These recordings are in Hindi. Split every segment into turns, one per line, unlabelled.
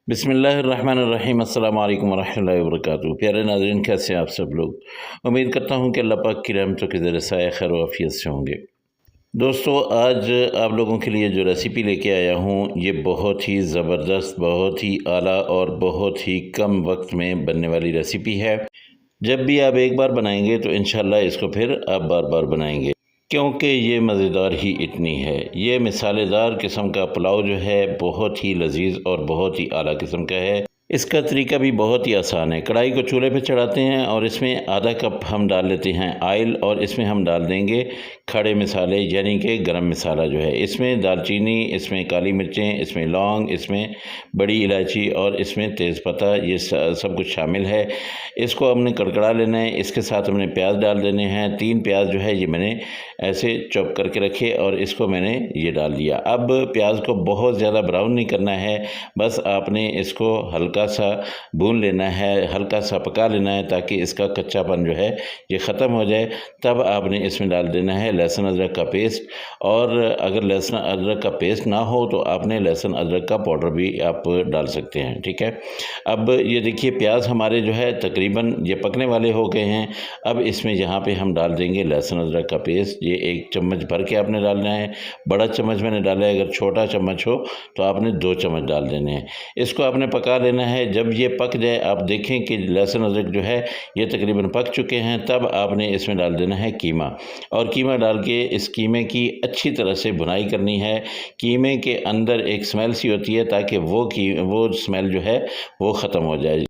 बिस्मिल्लाहिर्रहमानिर्रहीम अस्सलाम वालेकुम वरहमतुल्लाहि वबरकातुहू। प्यारे नाज़रीन, कैसे हैं आप सब लोग। उम्मीद करता हूँ कि अल्लाह पाक की रहमतों के ज़रिए साया खैर व आफियत से होंगे। दोस्तों, आज आप लोगों के लिए जो रेसिपी लेके आया हूँ ये बहुत ही ज़बरदस्त, बहुत ही आला और बहुत ही कम वक्त में बनने वाली रेसिपी है। जब भी आप एक बार बनाएंगे तो इंशाल्लाह इसको फिर आप बार बार बनाएंगे, क्योंकि ये मज़ेदार ही इतनी है। ये मिसालेदार किस्म का पुलाव जो है बहुत ही लजीज और बहुत ही आला किस्म का है। इसका तरीका भी बहुत ही आसान है। कढ़ाई को चूल्हे पे चढ़ाते हैं और इसमें आधा कप हम डाल लेते हैं आयल, और इसमें हम डाल देंगे खड़े मसाले यानी कि गरम मसाला जो है। इसमें दालचीनी, इसमें काली मिर्चें, इसमें लौंग, इसमें बड़ी इलायची और इसमें तेज़पत्ता, ये सब कुछ शामिल है। इसको हमने कड़कड़ा लेना है। इसके साथ हमने प्याज डाल देने हैं। 3 प्याज जो है ये मैंने ऐसे चॉप करके रखे और इसको मैंने ये डाल दिया। अब प्याज को बहुत ज़्यादा ब्राउन नहीं करना है, बस आपने इसको हल्का सा भून लेना है, हल्का सा पका लेना है ताकि इसका कच्चापन जो है ये ख़त्म हो जाए। तब आपने इसमें डाल देना है लहसुन अदरक का पेस्ट, और अगर लहसुन अदरक का पेस्ट ना हो तो आपने लहसुन अदरक का पाउडर भी आप डाल सकते हैं, ठीक है। अब ये देखिए प्याज हमारे जो है तकरीबन ये पकने वाले हो गए हैं। अब इसमें यहाँ पे हम डाल देंगे लहसुन अदरक का पेस्ट। ये 1 चम्मच भर के आपने डालना है। बड़ा चम्मच मैंने डाला है, अगर छोटा चम्मच हो तो आपने 2 चम्मच डाल देने हैं। इसको आपने पका लेना है। जब ये पक जाए, आप देखें कि लहसुन अदरक जो है ये तकरीबन पक चुके हैं, तब आपने इसमें डाल देना है कीमा, और कीमा डाल के इस कीमे की अच्छी तरह से भुनाई करनी है। कीमे के अंदर एक स्मेल सी होती है, ताकि वो स्मेल जो है वो ख़त्म हो जाए।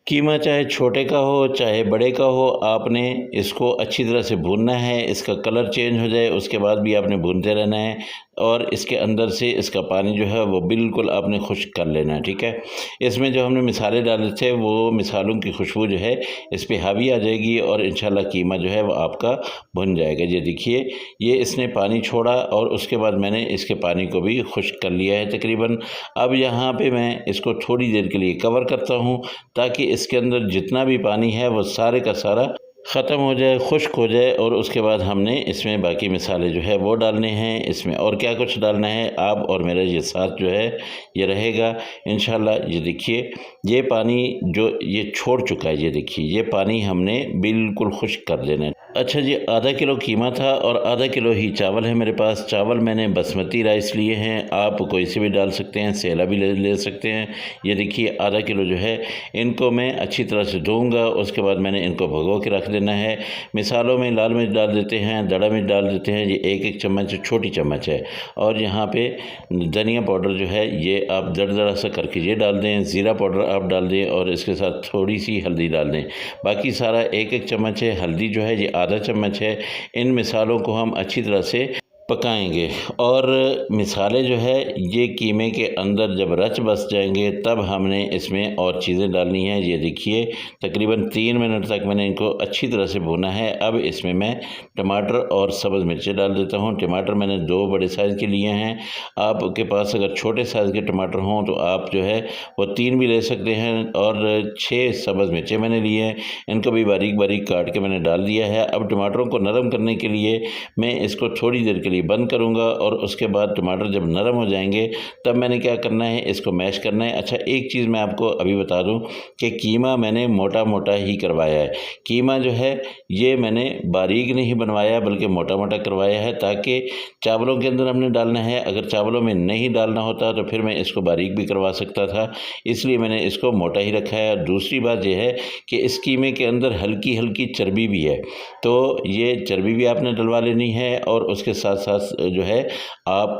कीमा चाहे छोटे का हो चाहे बड़े का हो, आपने इसको अच्छी तरह से भूनना है। इसका कलर चेंज हो जाए उसके बाद भी आपने भूनते रहना है, और इसके अंदर से इसका पानी जो है वो बिल्कुल आपने खुश्क कर लेना है, ठीक है। इसमें जो हमने मिसाले डाले थे वो मिसालों की खुशबू जो है इस पर हावी आ जाएगी, और इंशाल्लाह कीमा जो है वो आपका भुन जाएगा। ये देखिए, ये इसने पानी छोड़ा और उसके बाद मैंने इसके पानी को भी खुश्क कर लिया है तकरीबन। अब यहाँ पे मैं इसको थोड़ी देर के लिए कवर करता हूँ, ताकि इसके अंदर जितना भी पानी है वो सारे का सारा ख़त्म हो जाए, खुश्क हो जाए। और उसके बाद हमने इसमें बाकी मसाले जो है वो डालने हैं। इसमें और क्या कुछ डालना है, आप और मेरा ये साथ जो है ये रहेगा इंशाल्लाह। ये देखिए, ये पानी जो ये छोड़ चुका है, ये देखिए ये पानी हमने बिल्कुल खुश्क कर देना है। अच्छा जी, आधा किलो कीमा था और आधा किलो ही चावल है मेरे पास। चावल मैंने बासमती राइस लिए हैं, आप कोई से भी डाल सकते हैं, सेला भी ले सकते हैं। ये देखिए आधा किलो जो है इनको मैं अच्छी तरह से धोऊंगा। उसके बाद मैंने इनको भगो के रख देना है। मिसालों में लाल मिर्च डाल देते हैं, दड़ा मिर्च डाल देते हैं, ये 1-1 चम्मच छोटी चम्मच है। और यहाँ पे धनिया पाउडर जो है ये आप दरदरा सा करके ये डाल दें। ज़ीरा पाउडर आप डाल दें और इसके साथ थोड़ी सी हल्दी डाल दें। बाकी सारा 1-1 चम्मच है। हल्दी जो है ये आधा चम्मच है। इन मिसालों को हम अच्छी तरह से पकाएंगे, और मिसाले जो है ये कीमे के अंदर जब रच बस जाएंगे तब हमने इसमें और चीज़ें डालनी है। ये देखिए तकरीबन 3 मिनट तक मैंने इनको अच्छी तरह से भुना है। अब इसमें मैं टमाटर और सब्ज़ मिर्चें डाल देता हूँ। टमाटर मैंने 2 बड़े साइज़ के लिए हैं। आपके पास अगर छोटे साइज़ के टमाटर हों तो आप जो है वो 3 भी ले सकते हैं। और 6 सब्ज़ मिर्चें मैंने लिए हैं, इनको भी बारीक बारीक काट के मैंने डाल दिया है। अब टमाटरों को नरम करने के लिए मैं इसको थोड़ी देर के लिए बंद करूंगा, और उसके बाद टमाटर जब नरम हो जाएंगे तब मैंने क्या करना है, इसको मैश करना है। अच्छा, एक चीज़ मैं आपको अभी बता दूं कि कीमा मैंने मोटा मोटा ही करवाया है। कीमा जो है ये मैंने बारीक नहीं बनवाया बल्कि मोटा मोटा करवाया है, ताकि चावलों के अंदर हमने डालना है। अगर चावलों में नहीं डालना होता तो फिर मैं इसको बारीक भी करवा सकता था, इसलिए मैंने इसको मोटा ही रखा है। दूसरी बात यह है कि इस कीमे के अंदर हल्की हल्की चर्बी भी है, तो ये चर्बी भी आपने डलवा लेनी है। और उसके साथ साथ जो है आप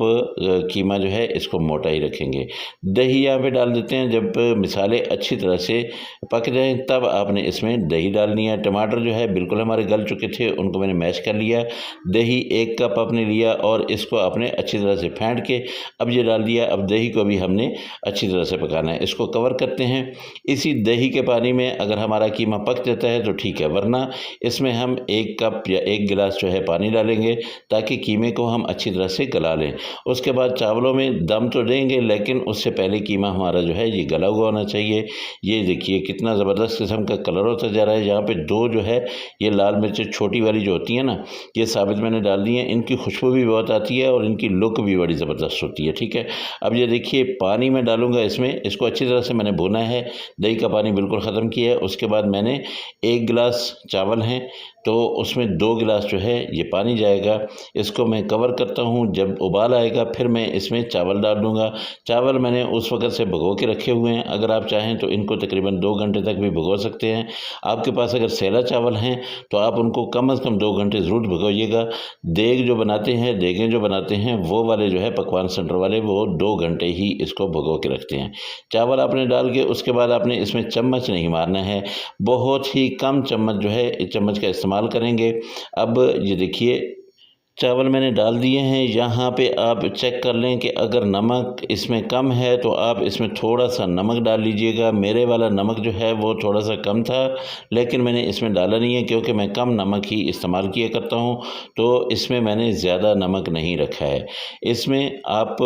कीमा जो है इसको मोटा ही रखेंगे। दही यहाँ पे डाल देते हैं। जब मिसाले अच्छी तरह से पक जाएं तब आपने इसमें दही डालनी है। टमाटर जो है बिल्कुल हमारे गल चुके थे, उनको मैंने मैश कर लिया। दही 1 कप आपने लिया और इसको आपने अच्छी तरह से फेंट के अब ये डाल दिया। अब दही को भी हमने अच्छी तरह से पकाना है। इसको कवर करते हैं। इसी दही के पानी में अगर हमारा कीमा पक जाता है तो ठीक है, वरना इसमें हम 1 कप या 1 गिलास जो है पानी डालेंगे, ताकि कीमे को हम अच्छी तरह से गला लें। उसके बाद चावलों में दम तो देंगे, लेकिन उससे पहले कीमा हमारा जो है ये गला हुआ होना चाहिए। ये देखिए कितना ज़बरदस्त किस्म का कलर होता जा रहा है। यहाँ पे 2 जो है ये लाल मिर्चें छोटी वाली जो होती हैं ना, ये साबित मैंने डाल दी हैं। इनकी खुशबू भी बहुत आती है और इनकी लुक भी बड़ी ज़बरदस्त होती है। ठीक है, अब ये देखिए पानी मैं डालूँगा इसमें, इसको अच्छी तरह से मैंने भुना है, दही का पानी बिल्कुल ख़त्म किया है। उसके बाद मैंने 1 गिलास चावल हैं तो उसमें 2 गिलास जो है ये पानी जाएगा। इसको मैं कवर करता हूँ, जब उबाल आएगा फिर मैं इसमें चावल डाल दूँगा। चावल मैंने उस वक़्त से भिगो के रखे हुए हैं, अगर आप चाहें तो इनको तकरीबन 2 घंटे तक भी भिगो सकते हैं। आपके पास अगर सैला चावल हैं तो आप उनको कम से कम 2 घंटे ज़रूर भिगोइएगा। देग जो बनाते हैं, देगें जो बनाते हैं वो वाले जो है पकवान सेंटर वाले, वो 2 घंटे ही इसको भिगो के रखते हैं। चावल आपने डाल के उसके बाद आपने इसमें चम्मच नहीं मारना है, बहुत ही कम चम्मच जो है चम्मच का इस्तेमाल करेंगे। अब ये देखिए चावल मैंने डाल दिए हैं। यहाँ पे आप चेक कर लें कि अगर नमक इसमें कम है तो आप इसमें थोड़ा सा नमक डाल लीजिएगा। मेरे वाला नमक जो है वो थोड़ा सा कम था, लेकिन मैंने इसमें डाला नहीं है क्योंकि मैं कम नमक ही इस्तेमाल किया करता हूँ, तो इसमें मैंने ज़्यादा नमक नहीं रखा है। इसमें आप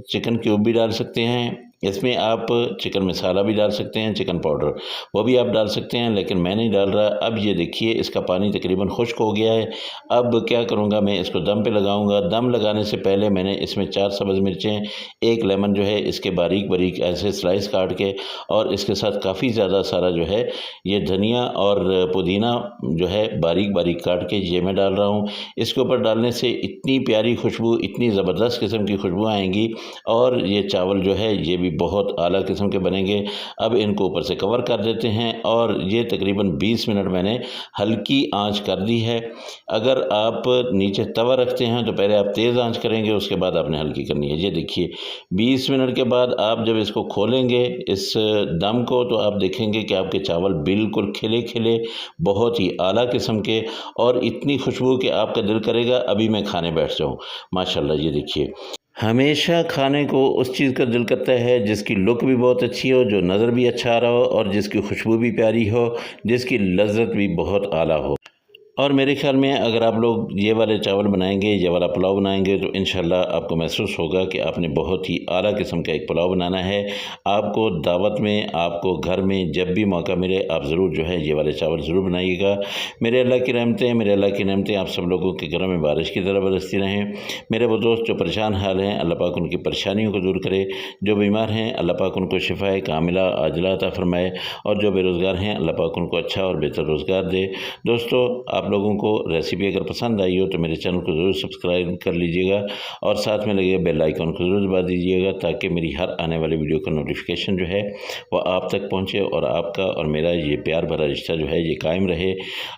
चिकन क्यूब भी डाल सकते हैं, इसमें आप चिकन मसाला भी डाल सकते हैं, चिकन पाउडर वो भी आप डाल सकते हैं, लेकिन मैं नहीं डाल रहा। अब ये देखिए इसका पानी तकरीबन खुश्क हो गया है। अब क्या करूँगा, मैं इसको दम पे लगाऊंगा। दम लगाने से पहले मैंने इसमें 4 सब्ज़ मिर्चें, 1 लेमन जो है इसके बारीक बारीक ऐसे स्लाइस काट के, और इसके साथ काफ़ी ज़्यादा सारा जो है ये धनिया और पुदीना जो है बारीक बारीक काट के ये मैं डाल रहा हूँ। इसके ऊपर डालने से इतनी प्यारी खुशबू, इतनी ज़बरदस्त किस्म की खुशबू आएंगी, और ये चावल जो है ये भी बहुत आला किस्म के बनेंगे। अब इनको ऊपर से कवर कर देते हैं और ये तकरीबन 20 मिनट मैंने हल्की आंच कर दी है। अगर आप नीचे तवा रखते हैं तो पहले आप तेज़ आंच करेंगे, उसके बाद आपने हल्की करनी है। ये देखिए 20 मिनट के बाद आप जब इसको खोलेंगे इस दम को, तो आप देखेंगे कि आपके चावल बिल्कुल खिले खिले, बहुत ही आला किस्म के, और इतनी खुशबू कि आपका दिल करेगा अभी मैं खाने बैठ जाऊँ। माशाल्लाह, ये देखिए हमेशा खाने को उस चीज़ का दिल करता है जिसकी लुक भी बहुत अच्छी हो, जो नज़र भी अच्छा आ रहा हो, और जिसकी खुशबू भी प्यारी हो, जिसकी लज़्ज़त भी बहुत आला हो। और मेरे ख़्याल में अगर आप लोग ये वाले चावल बनाएंगे, ये वाला पुलाव बनाएंगे, तो इंशाल्लाह आपको महसूस होगा कि आपने बहुत ही आला किस्म का एक पुलाव बनाना है। आपको दावत में, आपको घर में जब भी मौका मिले, आप ज़रूर जो है ये वाले चावल ज़रूर बनाइएगा। मेरे अल्लाह की रहमतें आप सब लोगों के घरों में बारिश की तरह बरसती रहें। मेरे वो दोस्त जो परेशान हाल हैं, अल्लाह पाक उनकी परेशानियों को दूर करे। जो बीमार हैं, अल्लाह पाक उनको शिफाए कामिला आजिला अता फरमाए, और जो बेरोज़गार हैं, अल्लाह पाक उनको अच्छा और बेहतर रोज़गार दे। दोस्तों, आप लोगों को रेसिपी अगर पसंद आई हो तो मेरे चैनल को ज़रूर सब्सक्राइब कर लीजिएगा, और साथ में लगे बेल आइकन को ज़रूर दबा दीजिएगा, ताकि मेरी हर आने वाली वीडियो का नोटिफिकेशन जो है वो आप तक पहुंचे, और आपका और मेरा ये प्यार भरा रिश्ता जो है ये कायम रहे।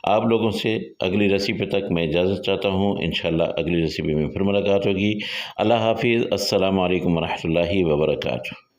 आप लोगों से अगली रेसिपी तक मैं इजाज़त चाहता हूँ। इंशाल्लाह अगली रेसिपी में फिर मुलाकात होगी। अल्लाह हाफिज़। अस्सलामु अलैकुम वरहमतुल्लाहि वबरकातुहू।